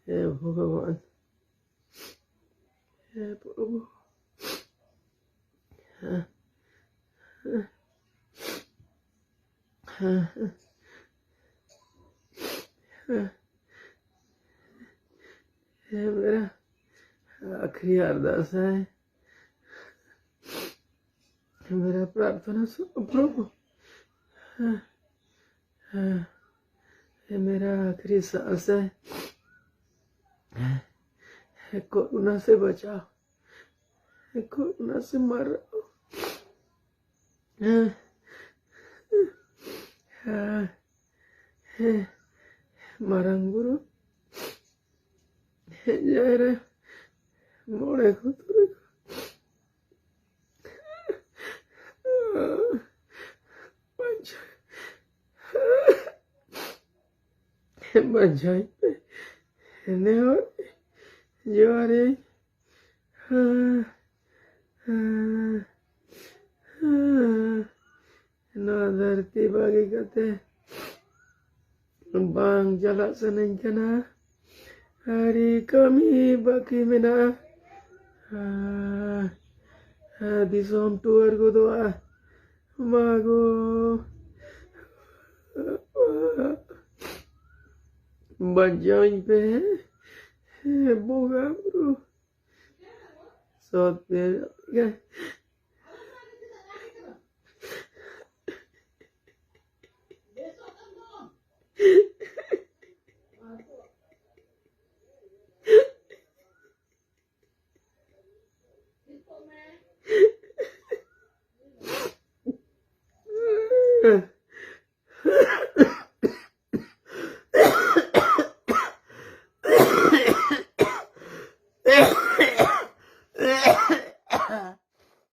हे भगवान, हे प्रभु, हाँ, हाँ, हाँ, हे मेरा आखिरी अरदास है, मेरा प्रार्थना सुनो प्रभु, हाँ, हाँ, ये मेरा आखिरी सांस है, कोरोना से बचाओ, कोरोना से मर रहा हूँ, Maranguru Jare More Kuturu Banjai Never Jare Another Tibagi Gate Bang Jala Sananjana Hari Kami Baki Mina Disom Tuar Godoa Mago Banjai Pe Boga Bro Sot Pe